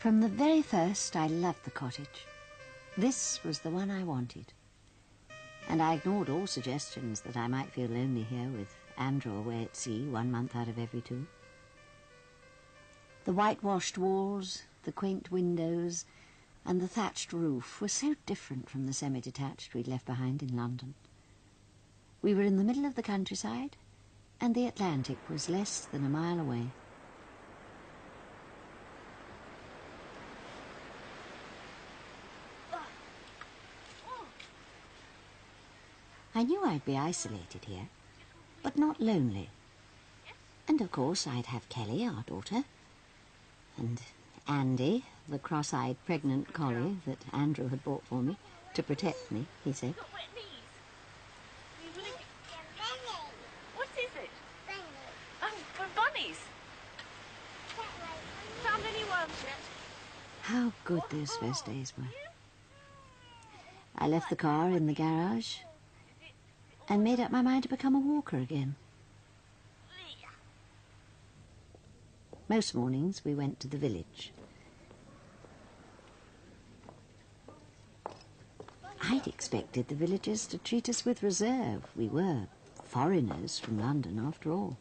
From the very first, I loved the cottage. This was the one I wanted. And I ignored all suggestions that I might feel lonely here with Andrew away at sea 1 month out of every 2. The whitewashed walls, the quaint windows, and the thatched roof were so different from the semi-detached we'd left behind in London. We were in the middle of the countryside, and the Atlantic was less than a mile away. I knew I'd be isolated here, but not lonely. And of course I'd have Kelly, our daughter, and Andy, the cross-eyed pregnant collie that Andrew had bought for me, to protect me, he said. What is it? For bunnies. Found any worms yet? How good those first days were. I left the car in the garage and made up my mind to become a walker again. Most mornings we went to the village. I'd expected the villagers to treat us with reserve. We were foreigners from London, after all.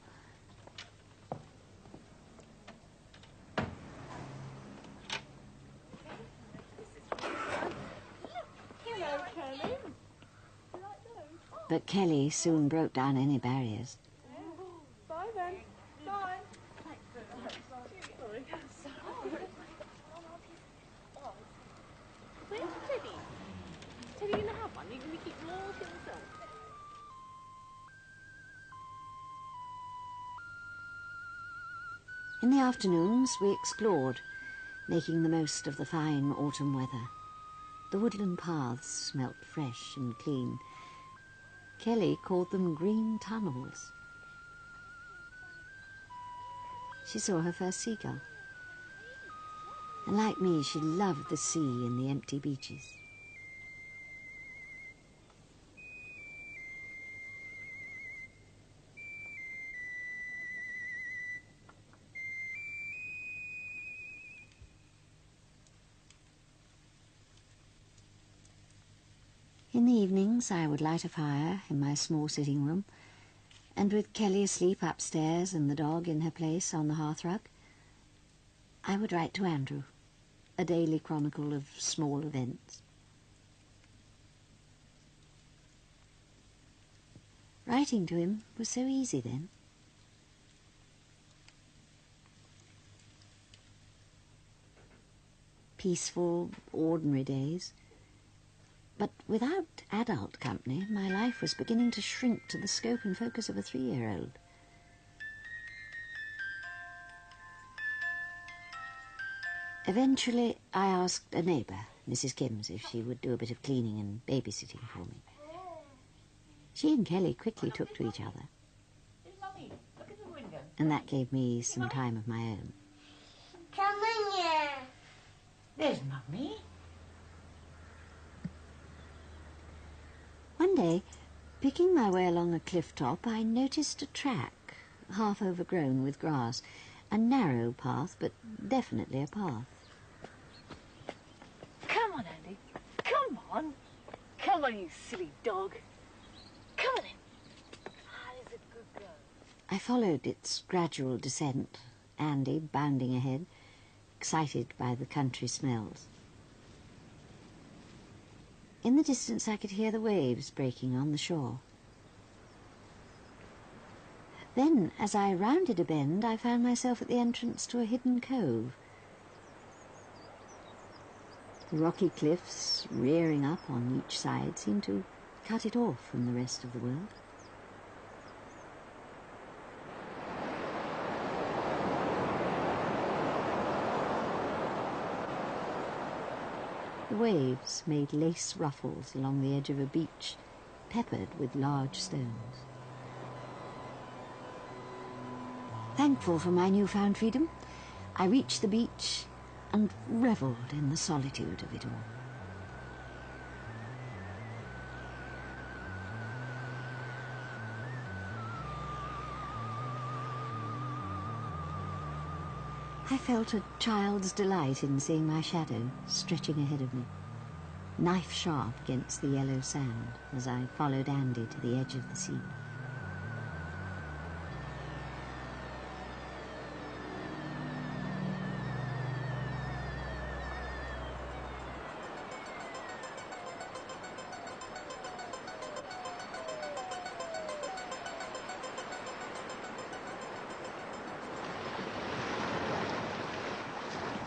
But Kelly soon broke down any barriers. Bye then. Bye. Where's Teddy? Teddy gonna have one? You're gonna keep them all to himself. In the afternoons we explored, making the most of the fine autumn weather. The woodland paths smelt fresh and clean. Kelly called them green tunnels. She saw her first seagull. And like me, she loved the sea and the empty beaches. In the evenings, I would light a fire in my small sitting room, and with Kelly asleep upstairs and the dog in her place on the hearthrug, I would write to Andrew, a daily chronicle of small events. Writing to him was so easy then. Peaceful, ordinary days. But without adult company, my life was beginning to shrink to the scope and focus of a 3-year-old. Eventually, I asked a neighbour, Mrs. Kimms, if she would do a bit of cleaning and babysitting for me. She and Kelly quickly took to each other, and that gave me some time of my own. Come in here. There's Mummy. One day, picking my way along a cliff top, I noticed a track, half overgrown with grass. A narrow path, but definitely a path. Come on, Andy. Come on. Come on, you silly dog. Come on in. He's a good girl. I followed its gradual descent, Andy bounding ahead, excited by the country smells. In the distance I could hear the waves breaking on the shore. Then, as I rounded a bend, I found myself at the entrance to a hidden cove. The rocky cliffs, rearing up on each side, seemed to cut it off from the rest of the world. The waves made lace ruffles along the edge of a beach, peppered with large stones. Thankful for my newfound freedom, I reached the beach and revelled in the solitude of it all. I felt a child's delight in seeing my shadow stretching ahead of me, knife sharp against the yellow sand as I followed Andy to the edge of the sea.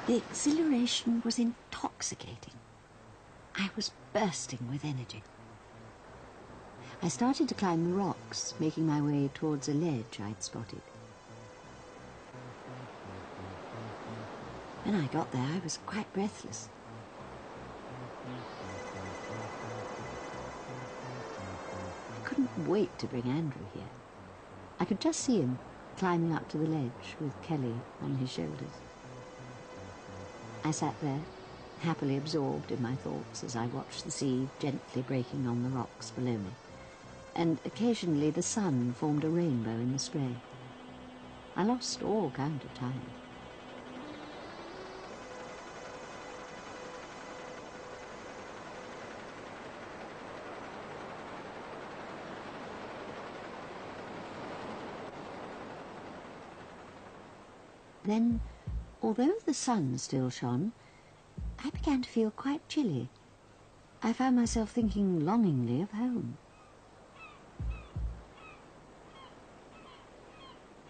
The exhilaration was intoxicating. I was bursting with energy. I started to climb the rocks, making my way towards a ledge I'd spotted. When I got there, I was quite breathless. I couldn't wait to bring Andrew here. I could just see him climbing up to the ledge with Kelly on his shoulders. I sat there, happily absorbed in my thoughts as I watched the sea gently breaking on the rocks below me, and occasionally the sun formed a rainbow in the spray. I lost all count of time. Then, although the sun still shone, I began to feel quite chilly. I found myself thinking longingly of home.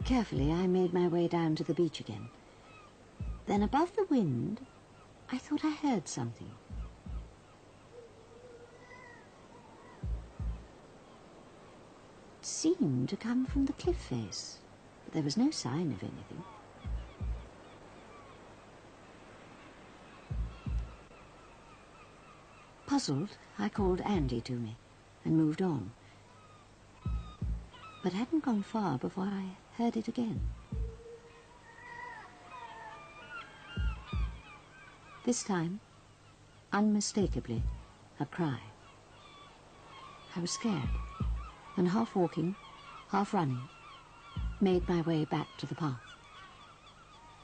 Carefully, I made my way down to the beach again. Then above the wind, I thought I heard something. It seemed to come from the cliff face, but there was no sign of anything. Puzzled, I called Andy to me and moved on, but hadn't gone far before I heard it again. This time, unmistakably, a cry. I was scared, and half walking, half running, made my way back to the path.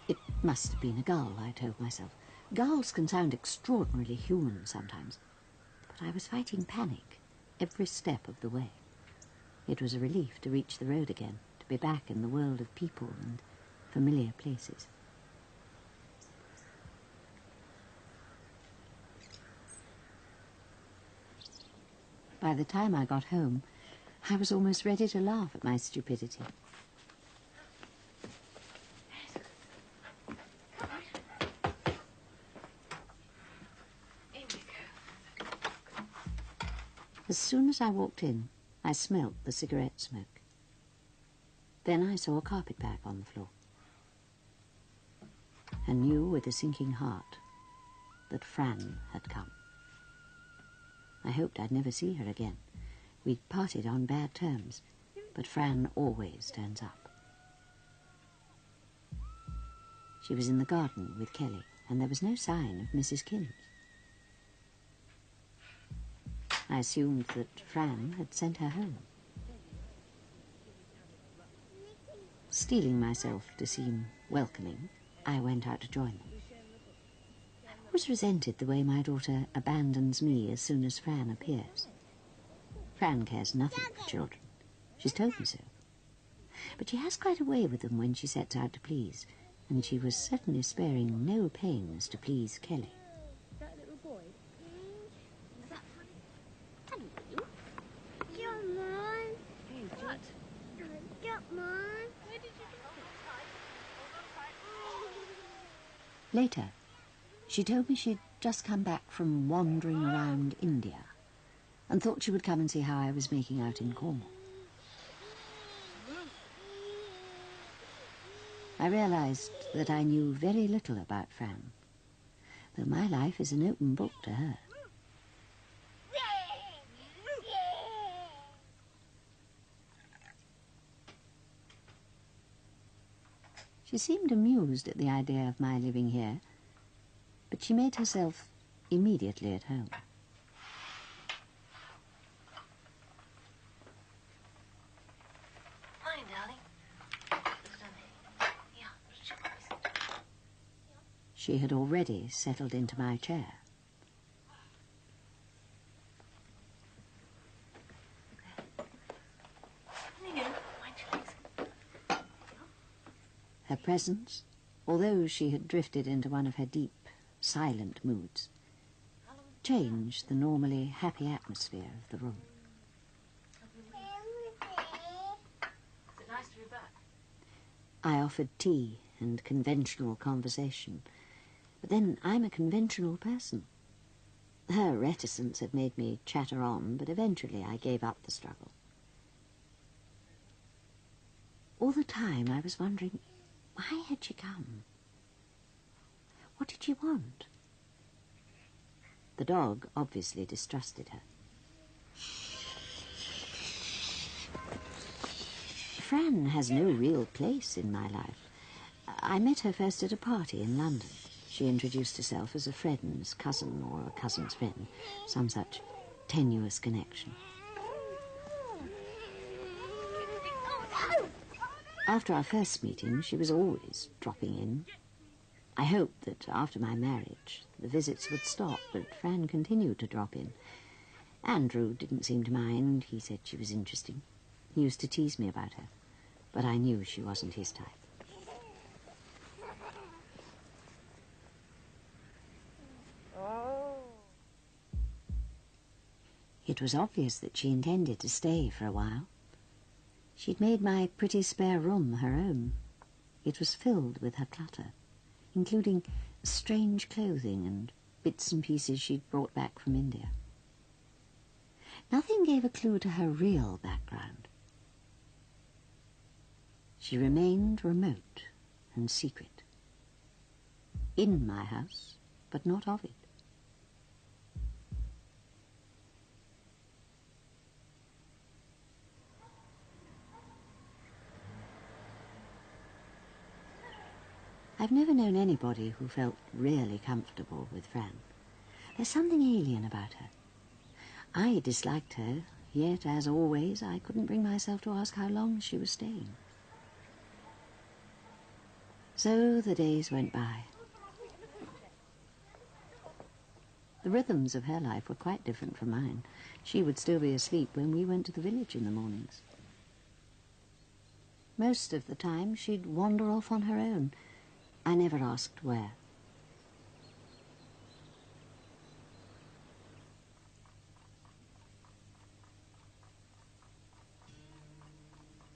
It must have been a gull, I told myself. Gulls can sound extraordinarily human sometimes. But I was fighting panic every step of the way. It was a relief to reach the road again, to be back in the world of people and familiar places. By the time I got home, I was almost ready to laugh at my stupidity. As soon as I walked in, I smelt the cigarette smoke. Then I saw a carpetbag on the floor, and knew with a sinking heart that Fran had come. I hoped I'd never see her again. We'd parted on bad terms, but Fran always turns up. She was in the garden with Kelly, and there was no sign of Mrs. Kinns. I assumed that Fran had sent her home. Steeling myself to seem welcoming, I went out to join them. I always resented the way my daughter abandons me as soon as Fran appears. Fran cares nothing for children. She's told me so. But she has quite a way with them when she sets out to please, and she was certainly sparing no pains to please Kelly. Come on. What? Come on. Later, she told me she'd just come back from wandering around India and thought she would come and see how I was making out in Cornwall. I realized that I knew very little about Fran, though my life is an open book to her. She seemed amused at the idea of my living here, but she made herself immediately at home. Hi, darling. Yeah, she had already settled into my chair. Her presence, although she had drifted into one of her deep, silent moods, changed the normally happy atmosphere of the room. Is it nice to be back? I offered tea and conventional conversation, but then I'm a conventional person. Her reticence had made me chatter on, but eventually I gave up the struggle. All the time I was wondering, why had she come? What did she want? The dog obviously distrusted her. Fran has no real place in my life. I met her first at a party in London. She introduced herself as a friend's cousin or a cousin's friend, some such tenuous connection. After our first meeting, she was always dropping in. I hoped that after my marriage, the visits would stop, but Fran continued to drop in. Andrew didn't seem to mind. He said she was interesting. He used to tease me about her, but I knew she wasn't his type. It was obvious that she intended to stay for a while. She'd made my pretty spare room her own. It was filled with her clutter, including strange clothing and bits and pieces she'd brought back from India. Nothing gave a clue to her real background. She remained remote and secret. In my house, but not of it. I've never known anybody who felt really comfortable with Fran. There's something alien about her. I disliked her, yet, as always, I couldn't bring myself to ask how long she was staying. So the days went by. The rhythms of her life were quite different from mine. She would still be asleep when we went to the village in the mornings. Most of the time, she'd wander off on her own. I never asked where.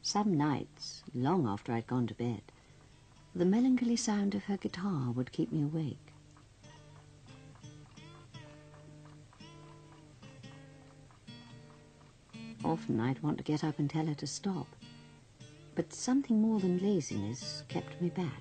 Some nights, long after I'd gone to bed, the melancholy sound of her guitar would keep me awake. Often I'd want to get up and tell her to stop, but something more than laziness kept me back.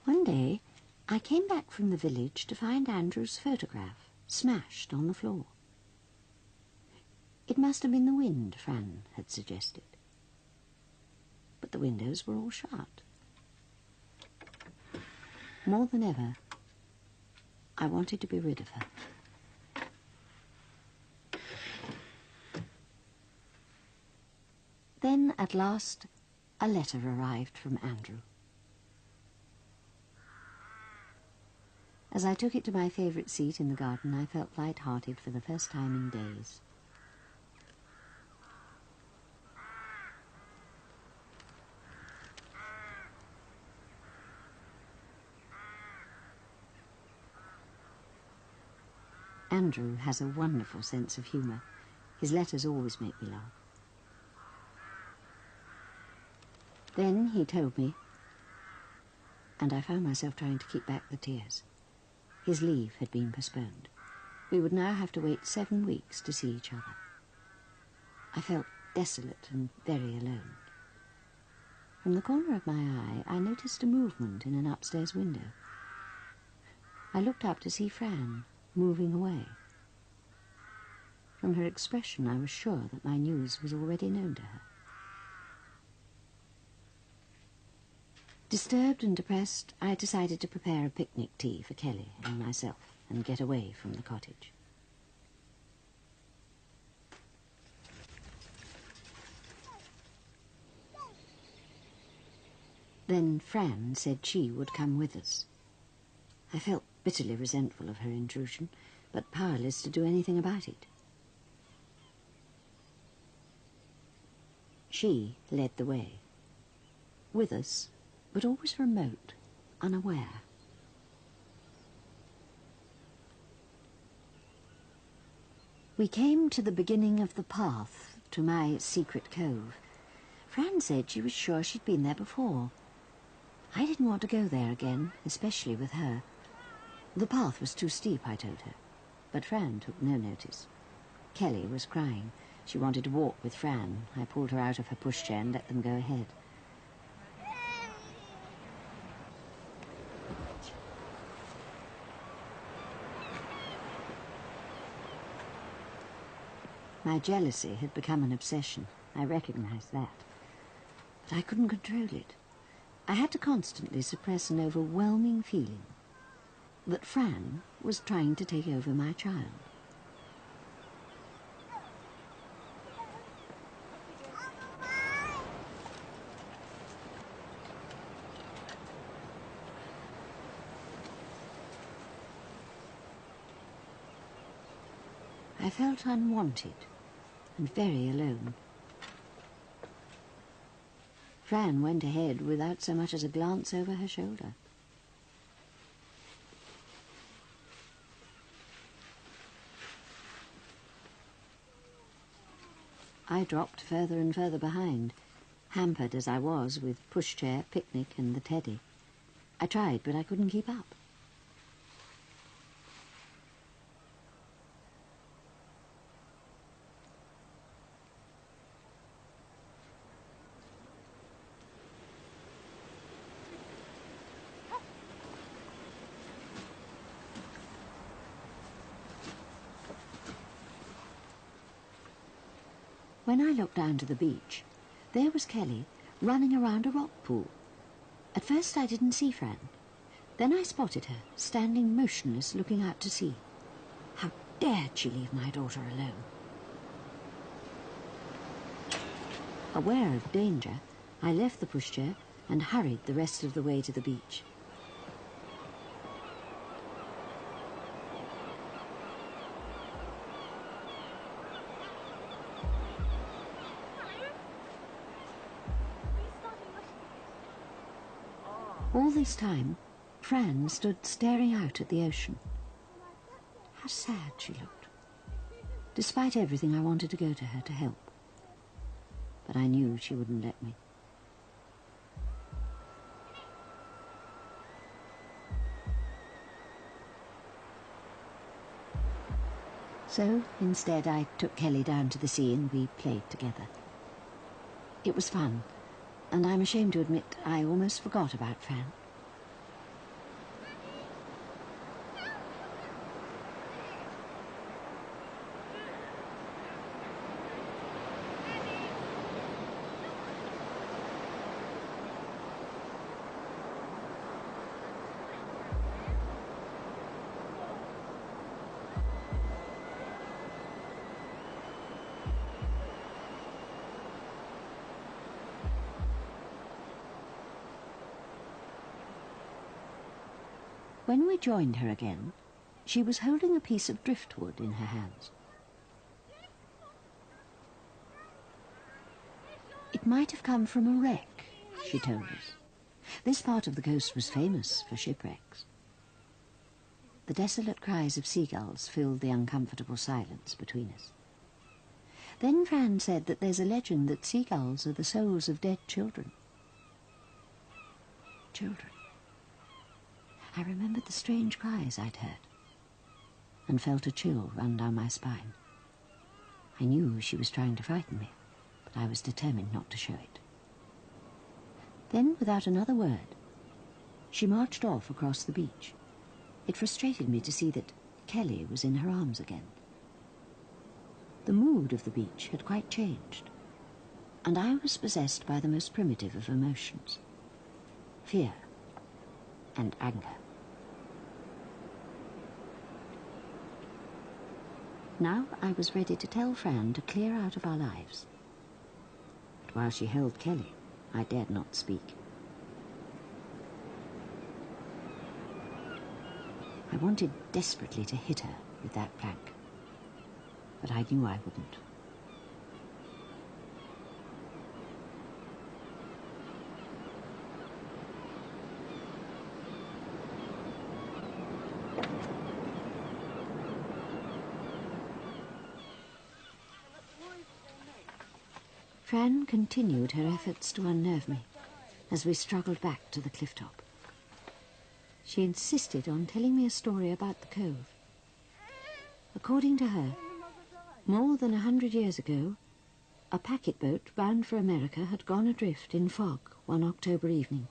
One day, I came back from the village to find Andrew's photograph smashed on the floor. It must have been the wind, Fran had suggested. But the windows were all shut. More than ever, I wanted to be rid of her. Then, at last, a letter arrived from Andrew. As I took it to my favourite seat in the garden, I felt light-hearted for the first time in days. Andrew has a wonderful sense of humour. His letters always make me laugh. Then he told me, and I found myself trying to keep back the tears. His leave had been postponed. We would now have to wait 7 weeks to see each other. I felt desolate and very alone. From the corner of my eye, I noticed a movement in an upstairs window. I looked up to see Fran moving away. From her expression, I was sure that my news was already known to her. Disturbed and depressed, I decided to prepare a picnic tea for Kelly and myself and get away from the cottage. Then Fran said she would come with us. I felt bitterly resentful of her intrusion, but powerless to do anything about it. She led the way, with us, but always remote, unaware. We came to the beginning of the path to my secret cove. Fran said she was sure she'd been there before. I didn't want to go there again, especially with her. The path was too steep, I told her, but Fran took no notice. Kelly was crying. She wanted to walk with Fran. I pulled her out of her pushchair and let them go ahead. My jealousy had become an obsession. I recognized that. But I couldn't control it. I had to constantly suppress an overwhelming feeling that Fran was trying to take over my child. I felt unwanted and very alone. Fran went ahead without so much as a glance over her shoulder. I dropped further and further behind, hampered as I was with pushchair, picnic and the teddy. I tried, but I couldn't keep up. When I looked down to the beach, there was Kelly running around a rock pool. At first I didn't see Fran. Then I spotted her, standing motionless, looking out to sea. How dared she leave my daughter alone? Aware of danger, I left the pushchair and hurried the rest of the way to the beach. All this time, Fran stood staring out at the ocean. How sad she looked. Despite everything, I wanted to go to her to help. But I knew she wouldn't let me. So, instead, I took Kelly down to the sea and we played together. It was fun, and I'm ashamed to admit I almost forgot about Fran. When we joined her again, she was holding a piece of driftwood in her hands. It might have come from a wreck, she told us. This part of the coast was famous for shipwrecks. The desolate cries of seagulls filled the uncomfortable silence between us. Then Fran said that there's a legend that seagulls are the souls of dead children. Children. I remembered the strange cries I'd heard and felt a chill run down my spine. I knew she was trying to frighten me, but I was determined not to show it. Then, without another word, she marched off across the beach. It frustrated me to see that Kelly was in her arms again. The mood of the beach had quite changed, and I was possessed by the most primitive of emotions. fear, and anger. Now I was ready to tell Fran to clear out of our lives. But while she held Kelly, I dared not speak. I wanted desperately to hit her with that plank, but I knew I wouldn't. Fran continued her efforts to unnerve me as we struggled back to the cliff top. She insisted on telling me a story about the cove. According to her, more than 100 years ago, a packet boat bound for America had gone adrift in fog one October evening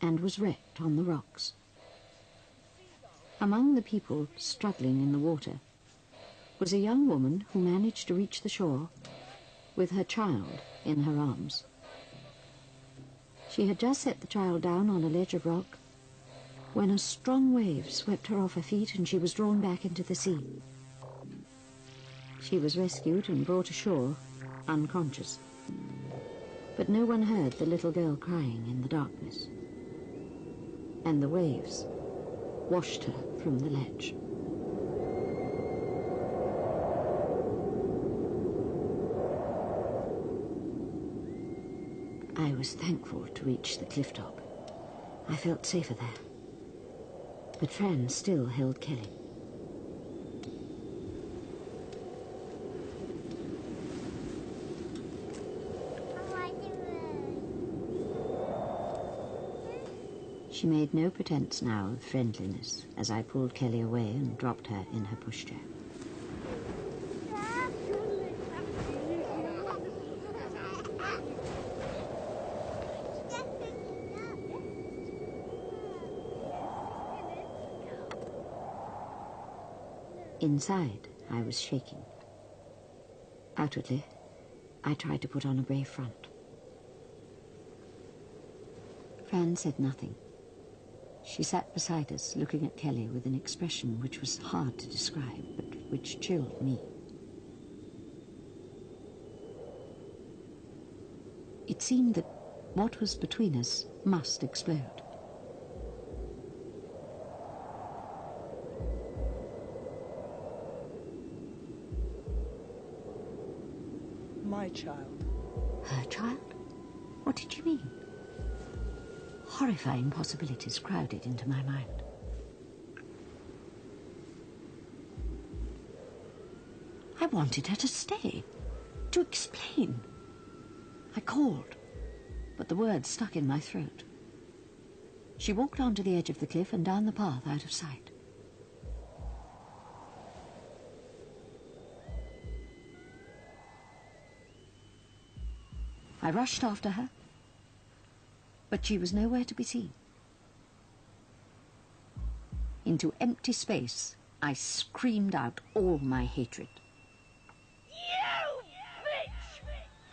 and was wrecked on the rocks. Among the people struggling in the water was a young woman who managed to reach the shore with her child in her arms. She had just set the child down on a ledge of rock when a strong wave swept her off her feet and she was drawn back into the sea. She was rescued and brought ashore, unconscious. But no one heard the little girl crying in the darkness. And the waves washed her from the ledge. I was thankful to reach the cliff top. I felt safer there. But Fran still held Kelly. She made no pretense now of friendliness as I pulled Kelly away and dropped her in her pushchair. Inside, I was shaking. Outwardly, I tried to put on a brave front. Fran said nothing. She sat beside us, looking at Kelly with an expression which was hard to describe, but which chilled me. It seemed that what was between us must explode. My child. Her child? What did she mean? Horrifying possibilities crowded into my mind. I wanted her to stay, to explain. I called, but the words stuck in my throat. She walked onto the edge of the cliff and down the path out of sight. I rushed after her, but she was nowhere to be seen. Into empty space, I screamed out all my hatred. You bitch!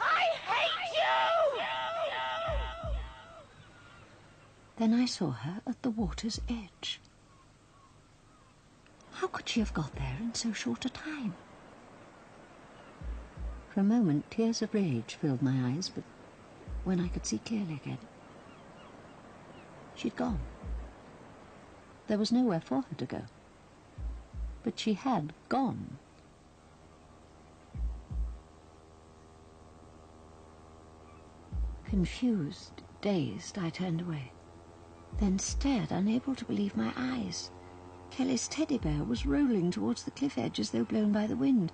I hate you! Then I saw her at the water's edge. How could she have got there in so short a time? For a moment, tears of rage filled my eyes, but when I could see clearly again, she'd gone. There was nowhere for her to go. But she had gone. Confused, dazed, I turned away, then stared, unable to believe my eyes. Kelly's teddy bear was rolling towards the cliff edge as though blown by the wind.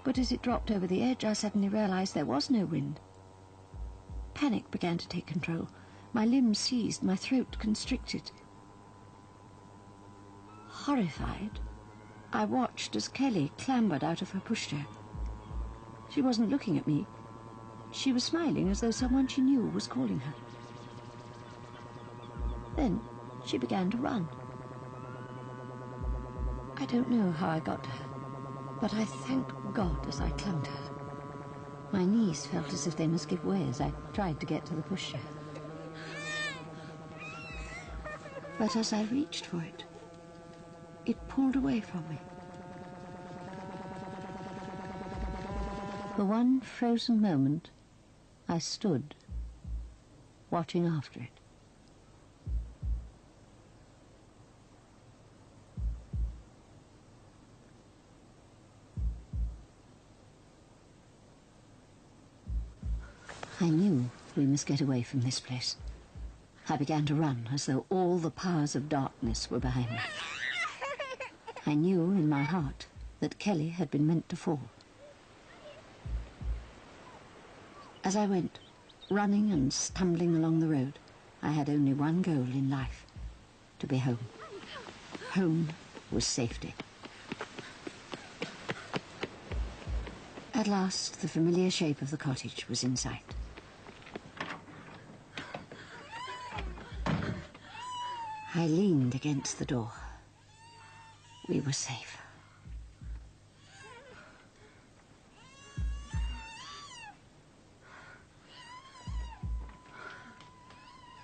But as it dropped over the edge, I suddenly realized there was no wind. Panic began to take control. My limbs seized, my throat constricted. Horrified, I watched as Kelly clambered out of her pushchair. She wasn't looking at me. She was smiling as though someone she knew was calling her. Then she began to run. I don't know how I got to her, but I thanked God as I clung to her. My knees felt as if they must give way as I tried to get to the pushchair. But as I reached for it, it pulled away from me. For one frozen moment, I stood, watching after it. I knew we must get away from this place. I began to run as though all the powers of darkness were behind me. I knew in my heart that Kelly had been meant to fall. As I went, running and stumbling along the road, I had only one goal in life: to be home. Home was safety. At last, the familiar shape of the cottage was in sight. I leaned against the door. We were safe.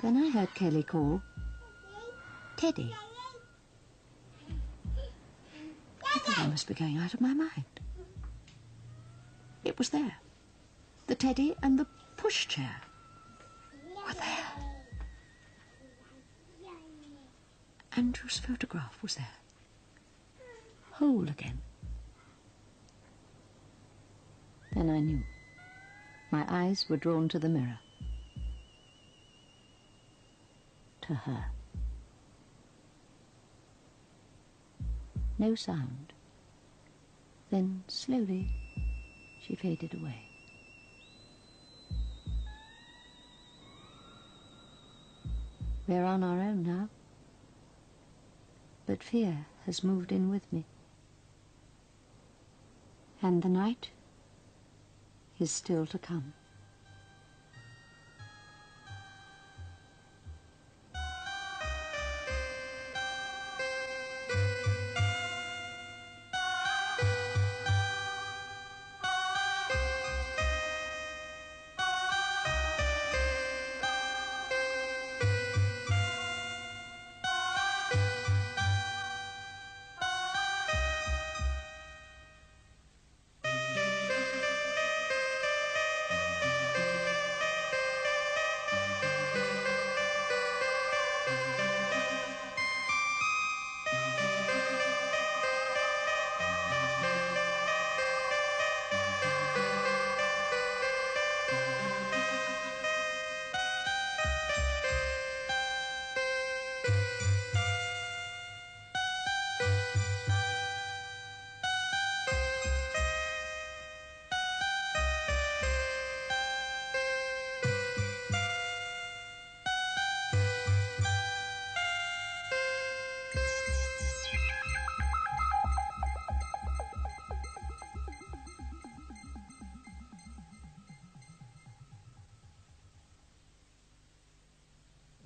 Then I heard Kelly call, "Teddy." I thought I must be going out of my mind. It was there. The teddy and the pushchair were there. Andrew's photograph was there, whole again. Then I knew. My eyes were drawn to the mirror. To her. No sound. Then, slowly, she faded away. We're on our own now. But fear has moved in with me. And the night is still to come.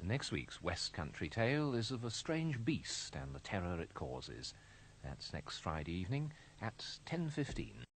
Next week's West Country Tale is of a strange beast and the terror it causes. That's next Friday evening at 10:15.